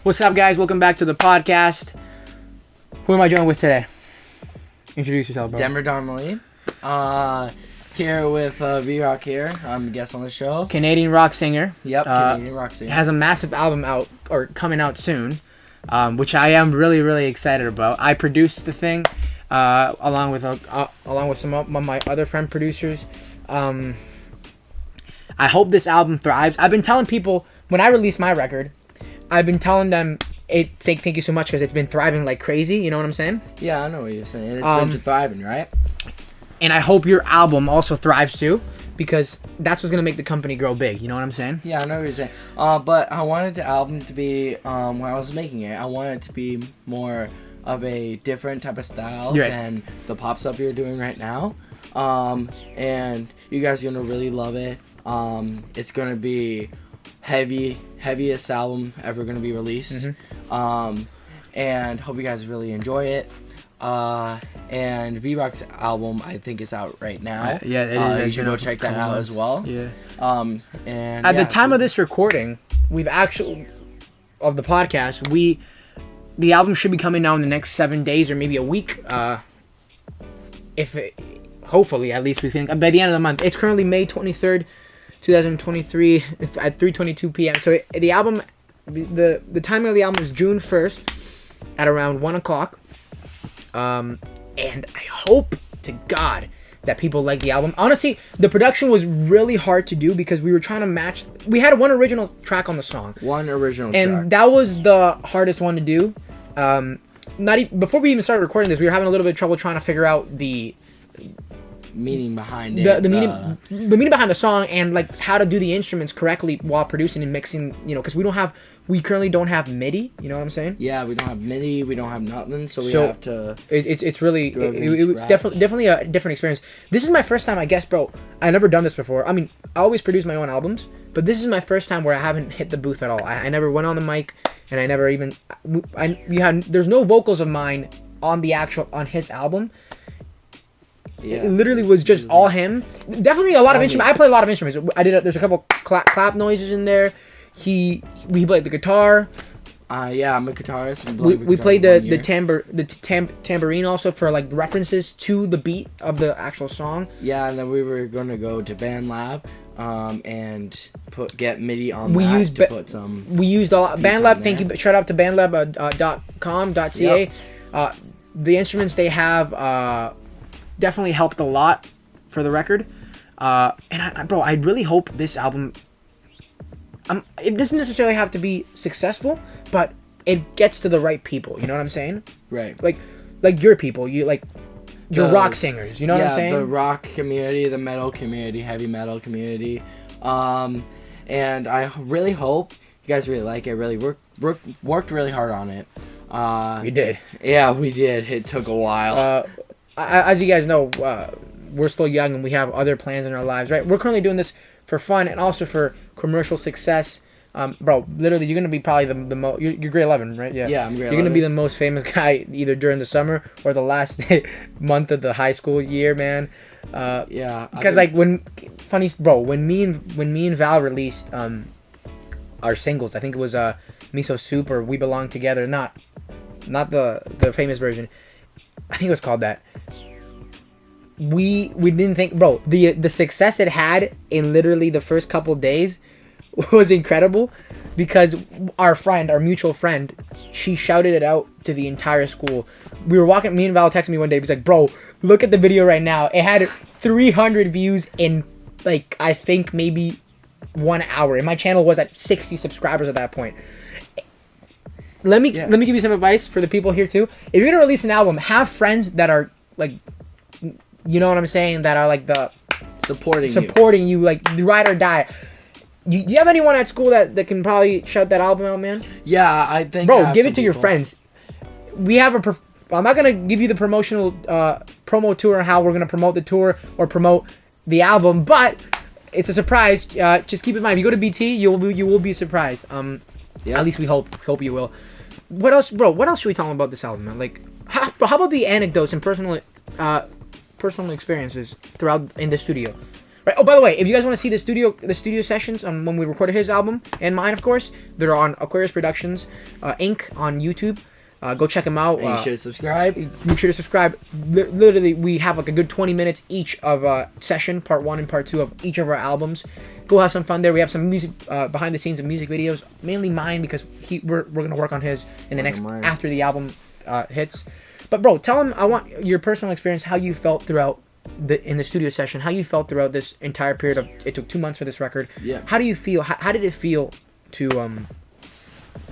What's up, guys? Welcome back to the podcast. Who am I joined with today? Introduce yourself, bro. Denver Donelly. Here with Vrock here. I'm a guest on the show. Canadian rock singer. Yep, Canadian rock singer. Has a massive album out, or coming out soon, which I am really, really excited about. I produced the thing, along with some of my other friend producers. I hope this album thrives. I've been telling people, when I release my record, I've been telling them, thank you so much, because it's been thriving like crazy. You know what I'm saying? Yeah, I know what you're saying. It's been thriving, right? And I hope your album also thrives too, because that's what's gonna make the company grow big. You know what I'm saying? Yeah, I know what you're saying. But I wanted the album to be, when I was making it, I wanted it to be more of a different type of style than the pop stuff you're doing right now. And you guys are gonna really love it. It's gonna be heaviest album ever gonna be released. And hope you guys really enjoy it. And Vrock's album, I think, is out right now. Yeah, it is. You should go check that out as well. Yeah. And at the time of this recording, the podcast, the album should be coming out in the next 7 days or maybe a week. Hopefully, at least we think by the end of the month. It's currently May 23rd, 2023 at 3:22 p.m. So the album, the timing of the album is June 1st at around 1 o'clock. And I hope to God that people like the album. Honestly, the production was really hard to do because we were trying to match. We had one original track on the song. And that was the hardest one to do. Before we even started recording this, we were having a little bit of trouble trying to figure out the meaning behind it. The meaning behind the song, and like how to do the instruments correctly while producing and mixing, because we currently don't have MIDI, you know what I'm saying? Yeah, we don't have MIDI, we don't have nothing, so we have to it's really definitely a different experience. This is my first time, I guess, bro. I never done this before. I mean, I always produce my own albums, but this is my first time where I haven't hit the booth at all. I never went on the mic, and I never even there's no vocals of mine on his album. Yeah, it literally was just all him. Definitely a lot of instruments. I play a lot of instruments. There's a couple clap noises in there. We played the guitar. Yeah, I'm a guitarist. We played the tambourine also for like references to the beat of the actual song. Yeah, and then we were gonna go to BandLab, and get MIDI on We used a lot. BandLab. Thank you. Shout out to bandlab.com.ca. Yep. The instruments they have definitely helped a lot for the record. And I really hope this album. It doesn't necessarily have to be successful, but it gets to the right people. You know what I'm saying? Right. Like your people. Your rock singers. You know what I'm saying? Yeah, the rock community, the metal community, heavy metal community. And I really hope you guys really like it. Really worked really hard on it. We did. Yeah, we did. It took a while. As you guys know, we're still young and we have other plans in our lives, right? We're currently doing this for fun and also for commercial success. Bro, literally, you're going to be probably the most... You're grade 11, right? Yeah, I'm grade 11. You're going to be the most famous guy either during the summer or the last month of the high school year, man. Yeah. Because, when me and Val released our singles, I think it was Miso Soup or We Belong Together, not the famous version. I think it was called that. We didn't think, bro, the success it had in literally the first couple days was incredible, because our mutual friend, she shouted it out to the entire school. We were walking, me and Val texted me one day, he's like, bro, look at the video right now. It had 300 views in I think maybe 1 hour, and my channel was at 60 subscribers at that point. Let me give you some advice for the people here too. If you're gonna release an album, have friends that are you know what I'm saying, that are the supporting you, like ride or die. Do you have anyone at school that can probably shout that album out, man? Yeah, I think. Bro, give it to your friends. We have I'm not gonna give you the promotional promo tour and how we're gonna promote the tour or promote the album, but it's a surprise. Just keep in mind, if you go to BT, you will be surprised. At least we hope you will. What else, bro? What else should we tell them about this album, man? How about the anecdotes and personal experiences throughout in the studio? Right. Oh, by the way, if you guys want to see the studio sessions when we recorded his album and mine, of course, they're on Aquarius Productions Inc. on YouTube. Go check them out. And you should subscribe. Make sure to subscribe. Literally, we have like a good 20 minutes each of session, part 1 and part 2 of each of our albums. Go have some fun there. We have some music behind the scenes of music videos, mainly mine because we're gonna work on his in the next after the album hits. But bro, tell him I want your personal experience, how you felt throughout in the studio session, how you felt throughout this entire period of it took 2 months for this record. Yeah. How do you feel? How did it feel to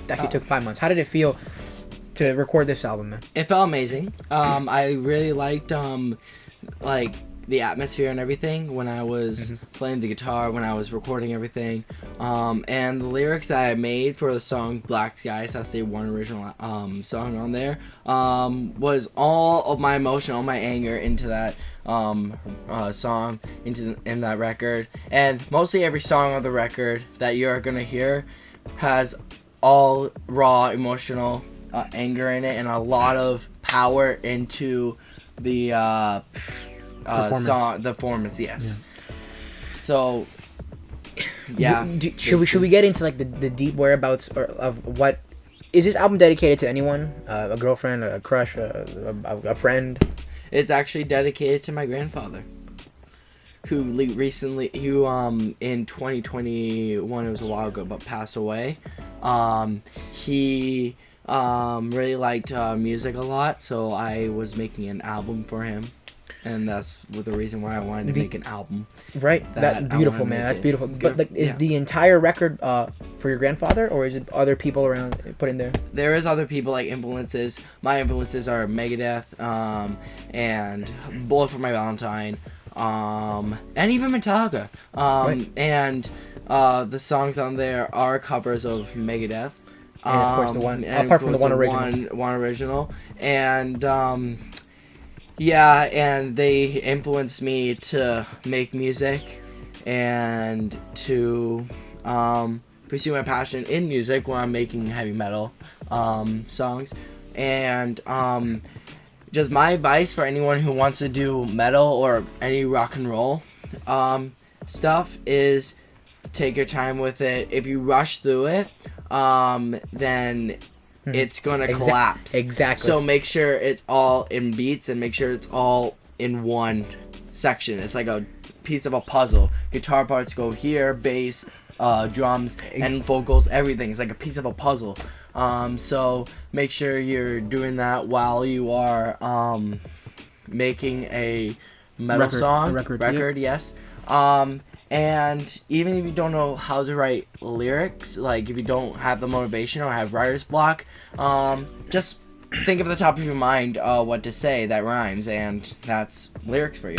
actually took 5 months? How did it feel to record this album, man? It felt amazing. I really liked like the atmosphere and everything when I was playing the guitar, when I was recording everything, and the lyrics that I made for the song Black Skies, that's the one original song on there, was all of my emotion, all my anger into that song, in that record. And mostly every song on the record that you're gonna hear has all raw emotional anger in it and a lot of power into the performance. Yes. Yeah. So yeah. Should we get into like the deep whereabouts of what is this album dedicated to? Anyone? A girlfriend, a crush, a friend? It's actually dedicated to my grandfather, who recently, in 2021, it was a while ago, but passed away. He really liked music a lot, so I was making an album for him, and that's the reason why I wanted to make an album. Right, that's beautiful, man. That's beautiful. But like, is the entire record for your grandfather, or is it other people around put in there? There is other people, like influences. My influences are Megadeth, and Bullet for My Valentine, and even Metallica. Right. And the songs on there are covers of Megadeth. And of course, the one apart from the one original. One original, and yeah, and they influenced me to make music and to pursue my passion in music when I'm making heavy metal songs. And just my advice for anyone who wants to do metal or any rock and roll stuff is take your time with it. If you rush through it, then it's gonna collapse. Exactly. So make sure it's all in beats and make sure it's all in one section. It's like a piece of a puzzle. Guitar parts go here, bass, drums, and vocals, everything. It's like a piece of a puzzle. So make sure you're doing that while you are making a metal record, yes. And even if you don't know how to write lyrics, like if you don't have the motivation or have writer's block, just think of the top of your mind what to say that rhymes, and that's lyrics for you,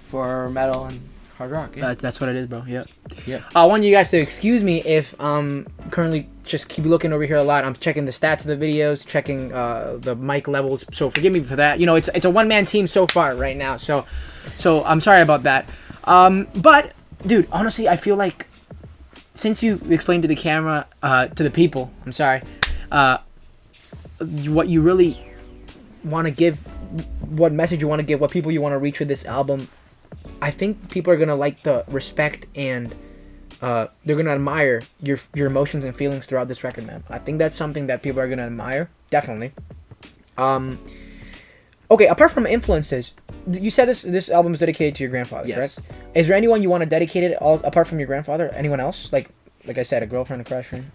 for metal and hard rock. Yeah. That's what it is, bro. Yeah. Yeah. I want you guys to excuse me if currently just keep looking over here a lot. I'm checking the stats of the videos, checking the mic levels. So forgive me for that. You know, it's a one-man team so far right now. So I'm sorry about that. But dude, honestly, I feel like since you explained to the camera, to the people, I'm sorry, what you really want to give, what message you want to give, what people you want to reach with this album, I think people are going to like the respect and they're going to admire your emotions and feelings throughout this record, man. I think that's something that people are going to admire, definitely. Okay, apart from influences, you said this album is dedicated to your grandfather, yes. correct? Is there anyone you want to dedicate it all apart from your grandfather? Anyone else? Like I said, a girlfriend, a crush friend?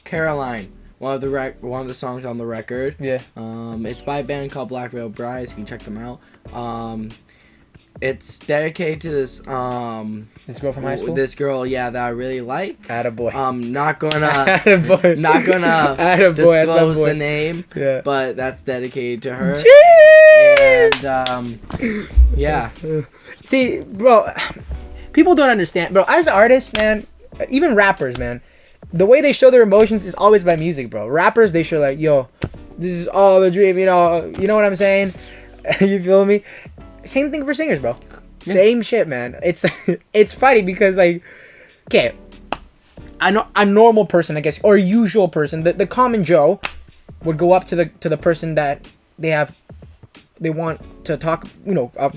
Caroline, one of the songs on the record. Yeah. It's by a band called Black Veil Brides. You can check them out. It's dedicated to this girl from high school. This girl, yeah, that I really like. Attaboy. Not gonna Attaboy. Not gonna Attaboy, disclose the name. Yeah. But that's dedicated to her. Jeez! And yeah. See, bro, people don't understand, bro. As artists, man, even rappers, man, the way they show their emotions is always by music, bro. Rappers, they show like, yo, this is all a dream, you know what I'm saying? You feel me? Same thing for singers, bro. Yeah. Same shit, man. It's funny because, like, okay, a normal person, I guess, or a usual person, the common Joe would go up to the person that they want to talk,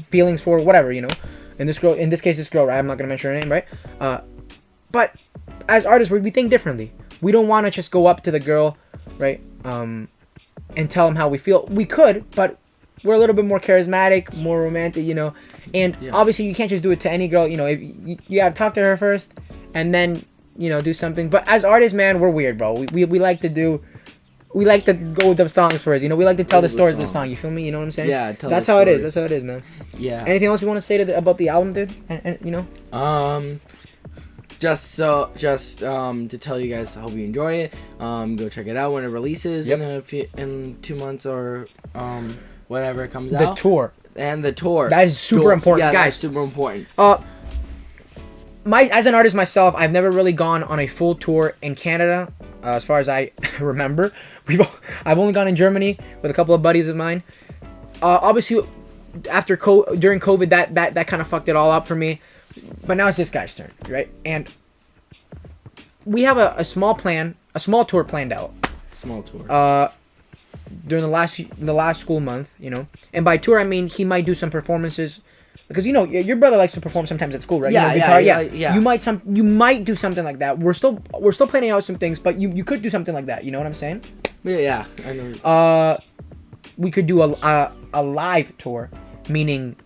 feelings for, whatever, And this girl, in this case, right? I'm not gonna mention her name, right? But as artists, we think differently. We don't want to just go up to the girl, right? And tell them how we feel. We could, but we're a little bit more charismatic, more romantic, you know. And obviously, you can't just do it to any girl. You know, if you gotta talk to her first, and then do something. But as artists, man, we're weird, bro. We like to go with the songs first. You know, we like to tell the stories of the song. You feel me? You know what I'm saying? Yeah. That's how it is. That's how it is, man. Yeah. Anything else you want to say about the album, dude? And Just to tell you guys, I hope you enjoy it. Go check it out when it releases in 2 months or whenever it comes out. The tour. That is super important, guys. That's super important. As an artist myself, I've never really gone on a full tour in Canada, as far as I remember. I've only gone in Germany with a couple of buddies of mine. Obviously, during COVID, that kind of fucked it all up for me. But now it's this guy's turn, right? And we have a small tour planned out. Small tour. During the last school month, and by tour I mean he might do some performances, because your brother likes to perform sometimes at school, right? Yeah. You might do something like that. We're still planning out some things, but you could do something like that. You know what I'm saying? Yeah. I know. We could do a live tour, meaning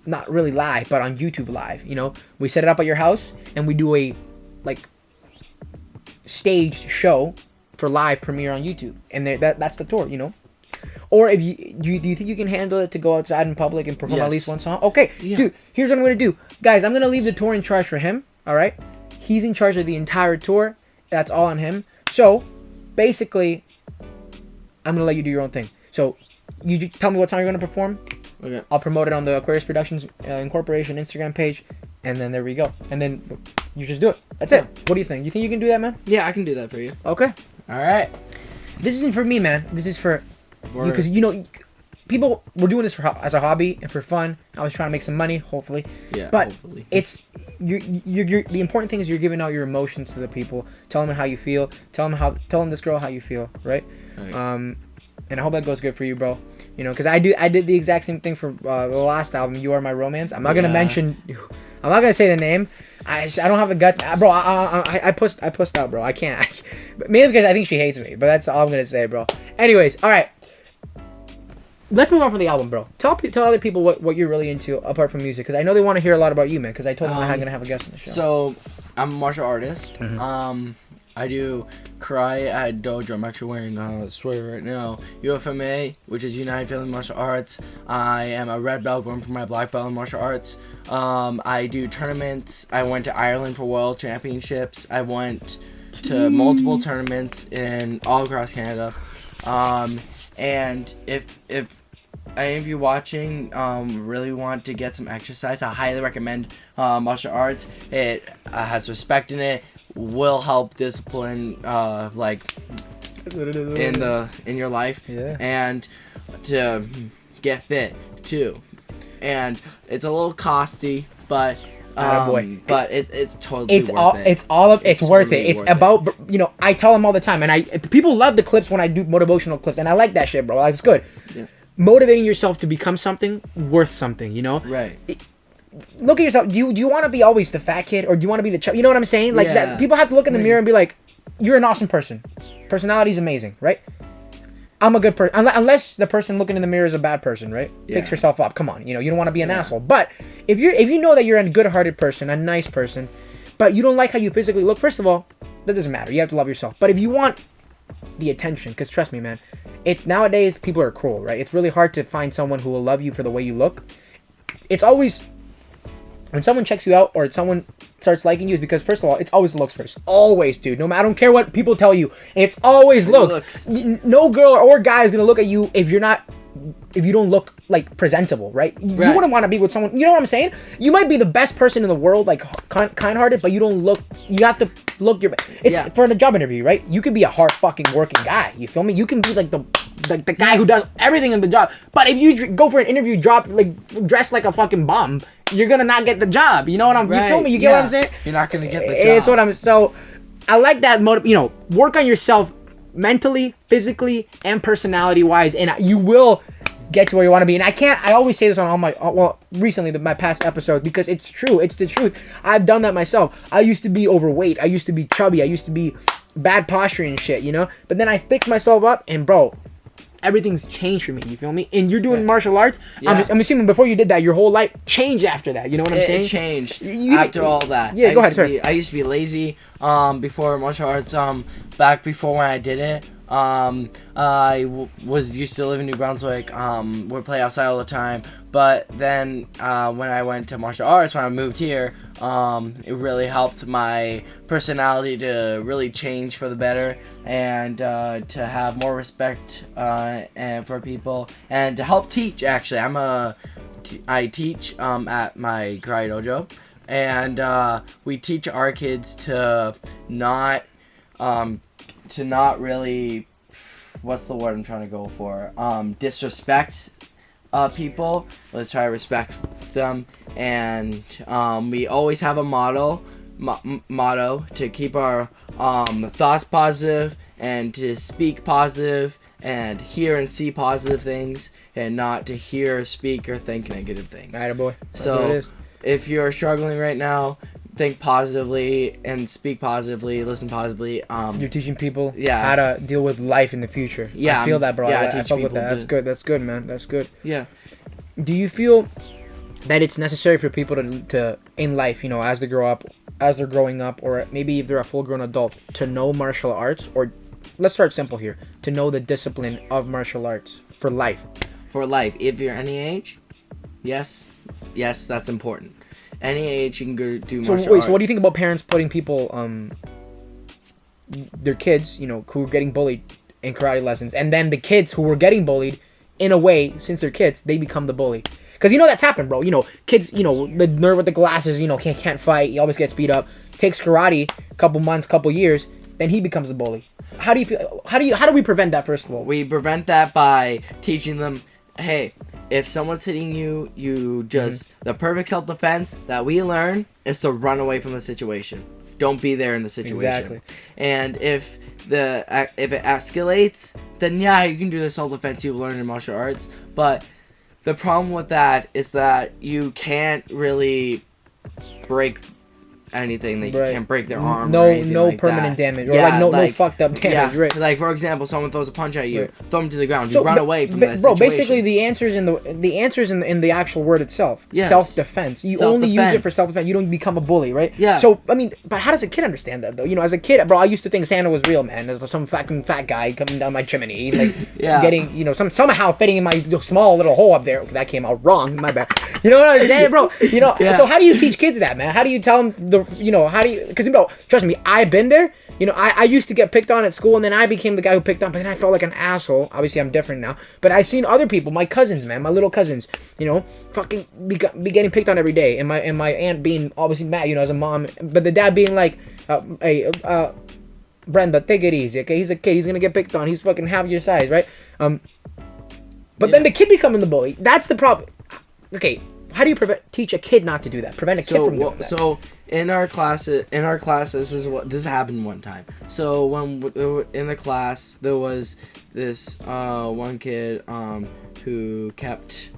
not really live, but on YouTube live. We set it up at your house and we do a staged show for live premiere on YouTube, and that's the tour. Or if do you think you can handle it to go outside in public and perform at least one song? Okay, dude, here's what I'm gonna do, guys. I'm gonna leave the tour in charge for him. All right, he's in charge of the entire tour. That's all on him. So basically, I'm gonna let you do your own thing. So you tell me what song you're gonna perform. Okay. I'll promote it on the Aquarius Productions Incorporation Instagram page, and then there we go. And then you just do it. That's it. What do you think? You think you can do that, man? Yeah, I can do that for you. Okay. All right. This isn't for me, man. This is for you, because people. We're doing this as a hobby and for fun. I was trying to make some money, hopefully. Yeah. But hopefully. It's you're the important thing is you're giving out your emotions to the people. Tell them how you feel. Tell them this girl how you feel, right? Right. And I hope that goes good for you, bro. Because I did the exact same thing for the last album, You Are My Romance. I'm not gonna mention. I'm not gonna say the name. I don't have the guts, bro. I pushed out, bro. I can't. Mainly because I think she hates me. But that's all I'm gonna say, bro. Anyways, all right. Let's move on from the album, bro. Tell other people what you're really into apart from music, because I know they want to hear a lot about you, man. Because I told them I'm gonna have a guest on the show. So I'm a martial artist. Mm-hmm. I do karate at dojo. I'm actually wearing a sweater right now. UFMA, which is United Family Martial Arts. I am a red belt going for my black belt in martial arts. I do tournaments. I went to Ireland for World Championships. I went to multiple tournaments all across Canada. And if any of you watching really want to get some exercise, I highly recommend martial arts. It has respect in it. Will help discipline in your life, and to get fit too. And it's a little costly, but it's totally worth it. It's worth it. It's about I tell them all the time, and people love the clips when I do motivational clips, and I like that shit, bro. It's good. Yeah. Motivating yourself to become something worth something, Right. Look at yourself. Do you want to be always the fat kid, or do you want to be the chubby? You know what I'm saying? Like that. People have to look in the mirror and be like, "You're an awesome person. Personality's amazing, right? I'm a good person." Unless the person looking in the mirror is a bad person, right? Yeah. Fix yourself up. Come on, you don't want to be an asshole. But if you know that you're a good-hearted person, a nice person, but you don't like how you physically look, first of all, that doesn't matter. You have to love yourself. But if you want the attention, because trust me, man, it's nowadays people are cruel, right? It's really hard to find someone who will love you for the way you look. It's always. When someone checks you out or someone starts liking you, is because, first of all, it's always looks first. Always, dude. I don't care what people tell you. It's always looks. No girl or guy is going to look at you if you don't look, presentable, right? You wouldn't want to be with someone, you know what I'm saying? You might be the best person in the world, kind-hearted, but you don't look, you have to look your best. It's for a job interview, right? You could be a hard fucking working guy, you feel me? You can be, the guy who does everything in the job. But if you go for an interview, dressed like a fucking bum, you're gonna not get the job. You know what you feel me? You get what I'm saying? You're not gonna get the job. It's what so I like that work on yourself mentally, physically, and personality wise, and you will get to where you want to be. And I always say this on all my, recently, my past episodes, because it's true. It's the truth. I've done that myself. I used to be overweight. I used to be chubby. I used to be bad posturing and shit, you know? But then I fixed myself up, and bro, everything's changed for me. You feel me? And you're doing martial arts. Yeah. I'm assuming before you did that, your whole life changed after that. You know what I'm saying? It changed after all that. Yeah, go ahead. Sorry. I used to be lazy before martial arts. Back before when I did it. Was used to live in New Brunswick. Would play outside all the time. But then when I went to martial arts, when I moved here, it really helped my personality to really change for the better, and to have more respect and for people, and to help teach. Actually, I teach at my karate dojo, and we teach our kids to not really, what's the word I'm trying to go for? Disrespect people. Let's try to respect them, and we always have a motto to keep our thoughts positive, and to speak positive, and hear and see positive things, and not to hear, speak, or think negative things. Atta boy. That's so what it is. If you're struggling right now, think positively and speak positively, listen positively. You're teaching people how to deal with life in the future. Yeah, I feel that, bro. Yeah, I fuck with that. That's good. That's good, man. That's good. Yeah. Do you feel that it's necessary for people to in life, you know, as they growing up, or maybe if they're a full-grown adult, to know martial arts? Or let's start simple here, to know the discipline of martial arts for life? For life, if you're any age, yes, that's important. Any age you can go do martial arts. So what do you think about parents putting people, their kids, you know, who are getting bullied in karate lessons, and then the kids who were getting bullied, in a way, since they're kids, they become the bully? Because you know that's happened, bro. You know, kids, you know, the nerd with the glasses, you know, can't fight. He always gets beat up. Takes karate, couple months, couple years, then he becomes a bully. How do you feel? How do we prevent that, first of all? We prevent that by teaching them, hey, if someone's hitting you, you just the perfect self-defense that we learn is to run away from the situation. Don't be there in the situation. Exactly. And if it escalates, then yeah, you can do the self-defense you've learned in martial arts. But the problem with that is that you can't really break anything. That you can't break their arm. No, or anything no like permanent that. damage, or no fucked up damage. Yeah. Right. Like for example, someone throws a punch at you, throw him to the ground. You run away from that bro, situation. basically the answers in the actual word itself. Yes. Self-defense. You only use it for self-defense. You don't become a bully, right? Yeah. So I mean, but how does a kid understand that though? You know, as a kid, bro, I used to think Santa was real, man. There's some fucking fat guy coming down my chimney, like getting, you know, somehow fitting in my small little hole up there. That came out wrong. My bad. You know what I'm saying, bro? You know. So how do you teach kids that, man? How do you tell them how do you? Because, bro, trust me, I've been there. You know, I used to get picked on at school, and then I became the guy who picked on, but then I felt like an asshole. Obviously, I'm different now. But I've seen other people, my cousins, man, my little cousins, you know, fucking be getting picked on every day. And my aunt being obviously mad, you know, as a mom. But the dad being like, hey, Brenda, take it easy, okay? He's a kid. He's going to get picked on. He's fucking half your size, right? But then the kid becoming the bully. That's the problem. Okay, how do you teach a kid not to do that? Prevent a kid from doing that? So in our classes, this happened one time. So when in the class there was this one kid who kept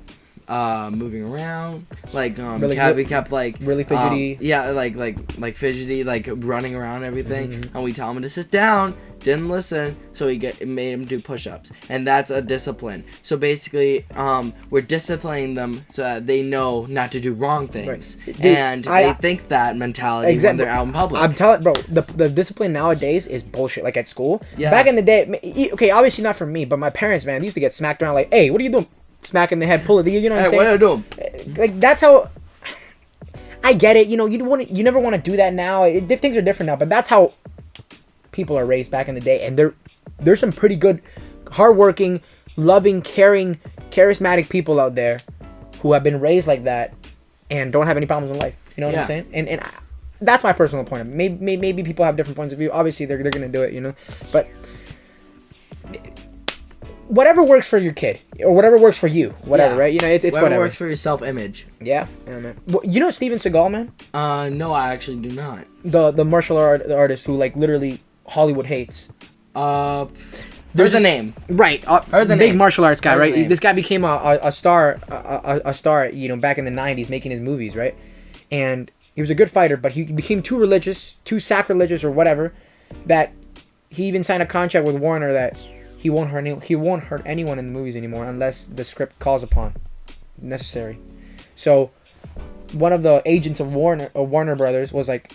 moving around, like he kept like really fidgety. Like fidgety, like running around everything. And we tell him to sit down. Didn't listen, so made him do push-ups, and that's a discipline. So basically, we're disciplining them so that they know not to do wrong things, Dude, and they think that mentality when they're out in public. I'm telling, bro, the discipline nowadays is bullshit. Like at school, back in the day, okay, obviously not for me, but my parents, man, they used to get smacked around like, hey, what are you doing? Smack in the head, pull it. You know what I'm saying? What are you doing? Like that's how. I get it. You know, you never want to do that now. Things are different now, but that's how people are raised back in the day, and there's some pretty good, hardworking, loving, caring, charismatic people out there who have been raised like that and don't have any problems in life. You know what I'm saying? And that's my personal point. Maybe people have different points of view. Obviously, they're gonna do it, you know. But whatever works for your kid or whatever works for you, whatever, right? You know, it's whatever works for your self-image. Yeah, man. You know Steven Seagal, man? No, I actually do not. The martial artist who like literally Hollywood hates. There's a name. Right. Heard the big name. martial arts guy, Heard right? the name. This guy became a star, back in the 90s, making his movies, right? And he was a good fighter, but he became too religious, too sacrilegious or whatever, that he even signed a contract with Warner that he won't hurt anyone in the movies anymore unless the script calls upon necessary. So one of the agents of Warner Brothers was like,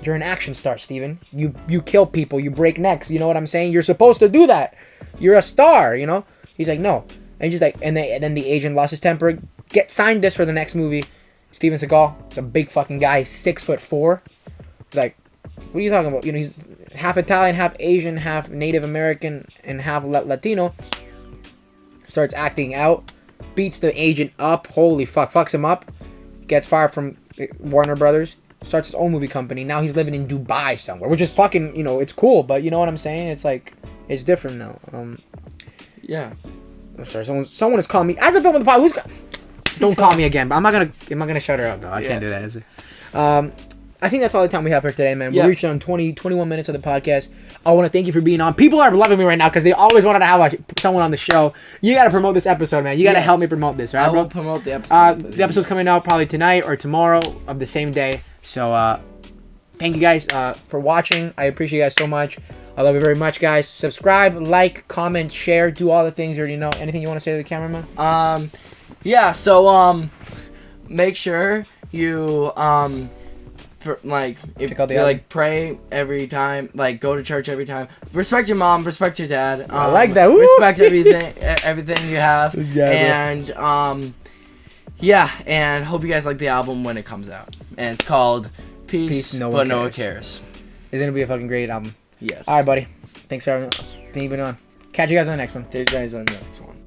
"You're an action star, Steven. You kill people, you break necks. You know what I'm saying? You're supposed to do that. You're a star, you know?" He's like, "No." And he's like, and then the agent lost his temper. Signed this for the next movie. Steven Seagal, it's a big fucking guy, 6'4". He's like, "What are you talking about? You know, he's half Italian, half Asian, half Native American, and half Latino." Starts acting out, beats the agent up. Holy fuck, fucks him up. Gets fired from Warner Brothers. Starts his own movie company. Now he's living in Dubai somewhere, which is fucking, you know, it's cool, but you know what I'm saying? It's like, it's different now. Yeah. I'm sorry, someone is calling me. As a film of the pod, don't call me again, but I'm not gonna shut her up though. I can't do that. Is it? I think that's all the time we have for today, man. We're reaching on 21 minutes of the podcast. I want to thank you for being on. People are loving me right now because they always wanted to have someone on the show. You got to promote this episode, man. You got to help me promote this, right, bro? I will promote the episode. The episode's coming out probably tonight or tomorrow of the same day. So, thank you guys for watching. I appreciate you guys so much. I love you very much, guys. Subscribe, like, comment, share, do all the things you already know. Anything you want to say to the cameraman? Yeah. So, make sure you if Check out the you album. pray every time, go to church every time. Respect your mom, respect your dad. I like that. Woo! Respect everything you have. This guy, and and hope you guys like the album when it comes out. And it's called Peace No But One No One Cares. Cares. It's gonna be a fucking great album. Yes. All right, buddy. Thanks for having me on. Catch you guys on the next one. Catch you guys on the next one.